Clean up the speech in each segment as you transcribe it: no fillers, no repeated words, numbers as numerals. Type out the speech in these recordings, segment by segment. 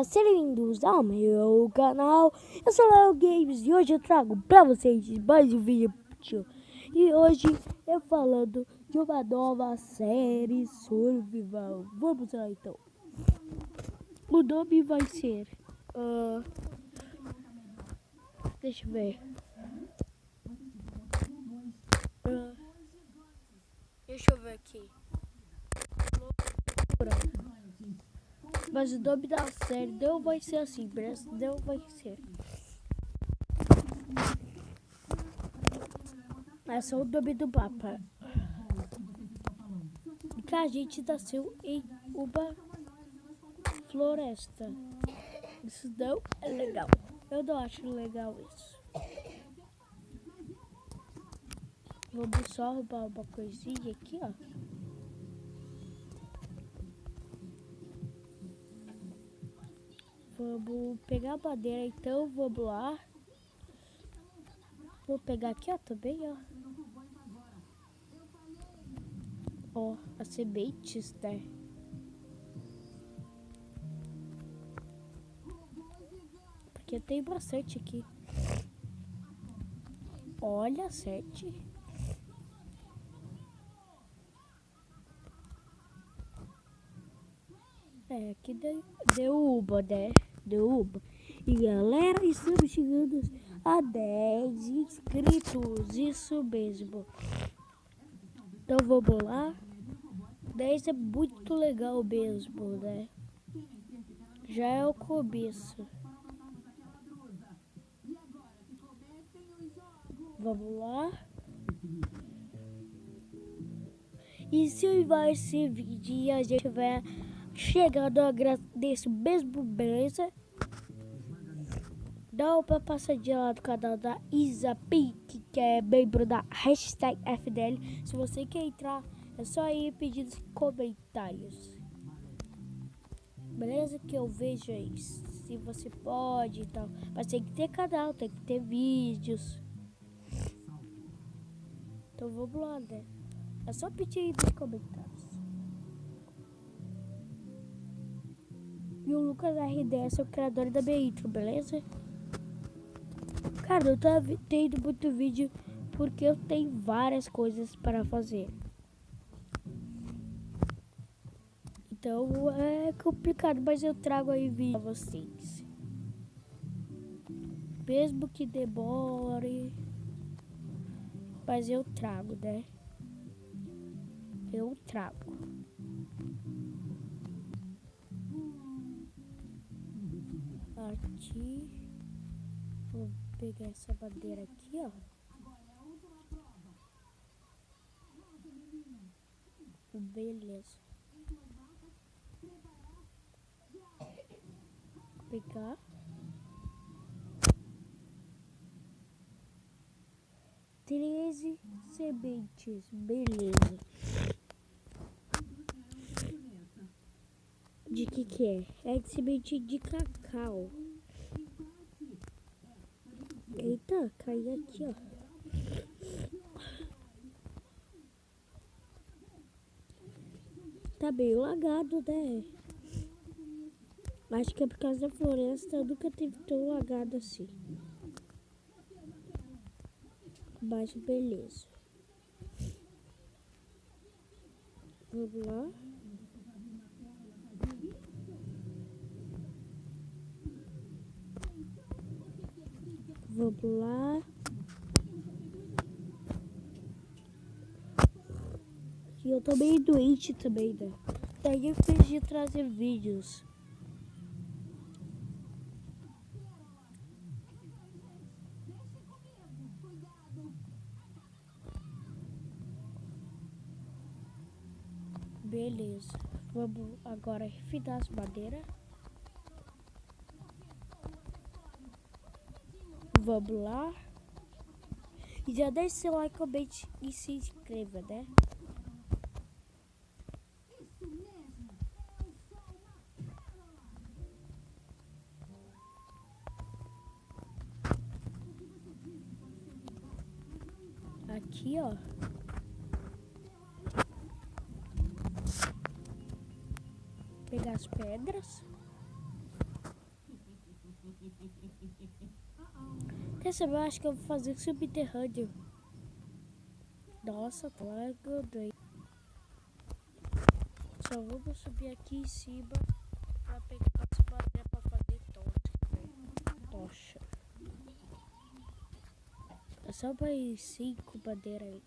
galera, sejam bem-vindos ao meu canal. Eu sou o Léo Games e hoje eu trago pra vocês mais um vídeo. E hoje eu falando de uma nova série survival. Vamos lá então. O nome vai ser... deixa eu ver. Deixa eu ver aqui. Mas o nome da série não vai ser assim, não vai ser. É só o nome do mapa. Que a gente nasceu em uma floresta. Isso não é legal. Eu não acho legal isso. Vamos só arrumar uma coisinha aqui, ó. Vamos pegar a madeira então, vamos lá. Vou pegar aqui, ó, também, ó. Ó, as sementes, né? Porque tem bastante aqui. Olha, 7. É, aqui derruba, né? Derruba. E galera, estamos chegando a 10 inscritos. Isso mesmo. Então vamos lá. 10 é muito legal mesmo, né? Já é o começo. Vamos lá. E se vai ser vídeo e a gente vai chegando, eu agradeço mesmo, beleza? Dá uma passadinha lá no canal da Isa Pink, que é membro da hashtag FDL. Se você quer entrar, é só ir pedindo nos comentários. Beleza? Que eu vejo aí se você pode e tal. Mas tem que ter canal, tem que ter vídeos. Então vamos lá, né? É só pedir aí nos comentários. E o Lucas RDS é o criador da minha intro, beleza? Cara, eu tô tendo muito vídeo porque eu tenho várias coisas para fazer. Então é complicado, mas eu trago aí vídeo pra vocês. Mesmo que demore, mas eu trago, né? Eu trago. Aqui. Vou pegar essa bandeira aqui, ó. Beleza. Vou pegar. Treze sementes. Beleza. De que é? É de semente de cacau. Eita, caiu aqui, ó. Tá meio lagado, né? Acho que é por causa da floresta, nunca teve tão lagado assim. Mas beleza. Vamos lá. Vamos lá. E eu tô meio doente também, né? Daí eu fiz de trazer vídeos. Beleza. Vamos agora refinar as madeiras. Vamos lá. E já deixa seu like, comente e se inscreva, né? Aqui, ó. Pegar as pedras. Quer saber? Eu acho que eu vou fazer subterrâneo. Nossa, tá lagando aí. Só vamos subir aqui em cima pra pegar as madeiras pra fazer tocha. É só mais 5 madeiras aí.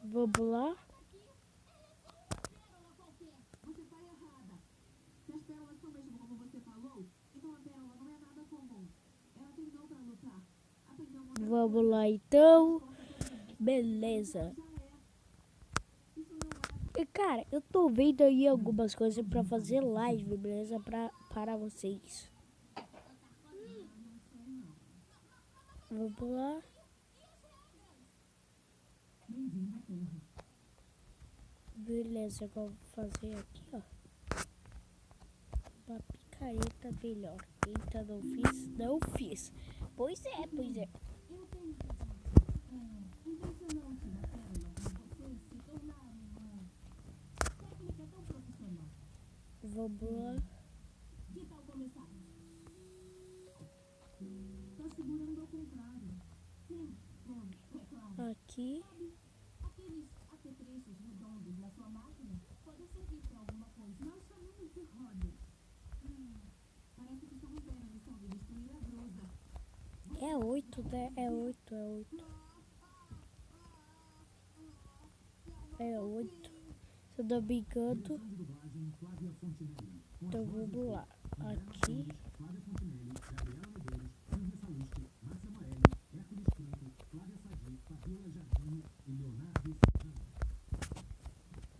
Vamos lá. Vamos lá então. Beleza. E cara, eu tô vendo aí algumas coisas pra fazer live, beleza? Para vocês. Vamos lá. Beleza, agora vou fazer aqui, ó. Uma picareta melhor. Eita, não fiz? Não fiz. Pois é, pois é. Vamos lá. Aqui. É 8, né? É 8, é 8. É 8. Se eu não me engano. Então vamos lá. Aqui.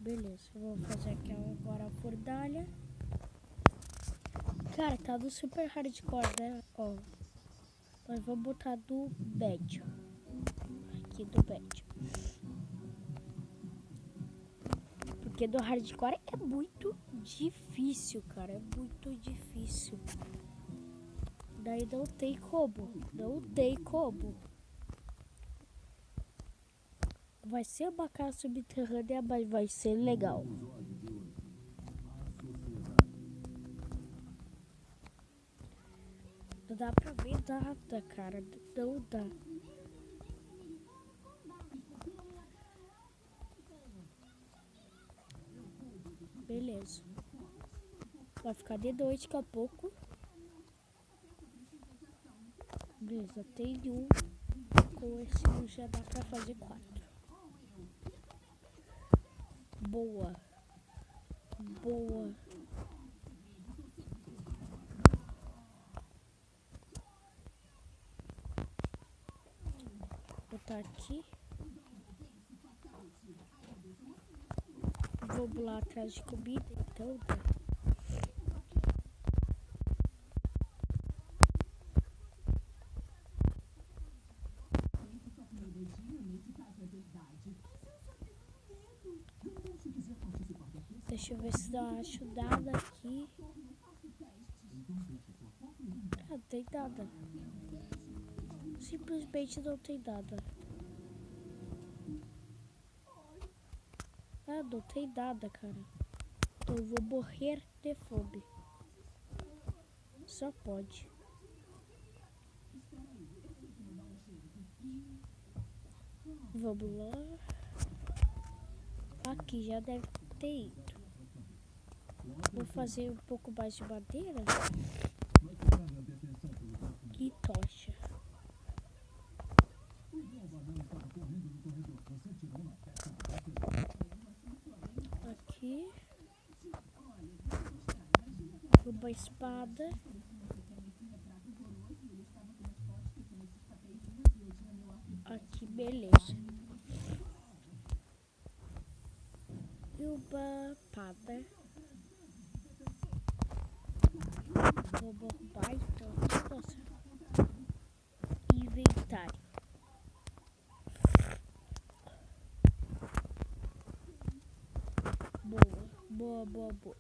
Beleza, eu vou fazer aqui agora a fornalha. Cara, tá no super hardcore, né? Ó. Nós vamos botar do médio. Aqui do médio. Porque do hardcore é muito difícil, cara. É muito difícil. Daí não tem como. Não tem como. Vai ser uma casa subterrânea, mas vai ser legal. Não dá pra ver nada, cara. Não dá. Beleza. Vai ficar de noite daqui a pouco. Beleza, tem um. Com esse um já dá pra fazer 4. Boa. Boa. Vou botar aqui. Vamos lá atrás de comida, então. Deixa eu ver se não acho nada aqui. Ah, não tem nada. Simplesmente não tem nada. Ah, não tem nada, cara. Então eu vou morrer de fome. Só pode. Vamos lá. Aqui já deve ter ido. Vou fazer um pouco mais de madeira. E tocha. Aqui. Uma espada. Aqui, beleza. E uma espada. Vou arrumar então. Nossa. Inventário. Boa, boa, boa, boa.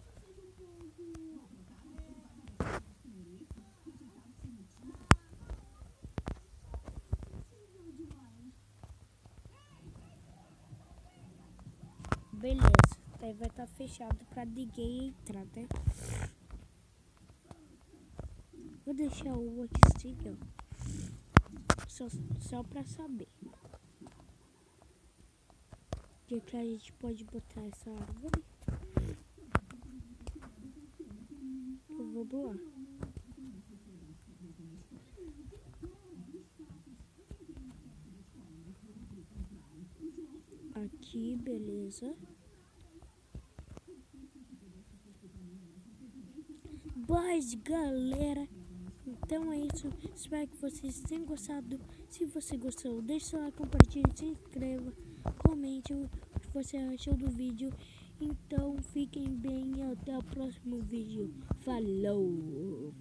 Beleza. Daí vai estar fechado pra ninguém entrar, né? Vou deixar o aqui assim, ó. Só pra saber. Que a gente pode botar essa árvore. Então, vamos lá. Aqui, beleza. Mas, galera, então é isso. Espero que vocês tenham gostado. Se você gostou, deixe seu like, compartilhe, se inscreva, comente o que você achou do vídeo. Então, fiquem bem e até o próximo vídeo. Falou!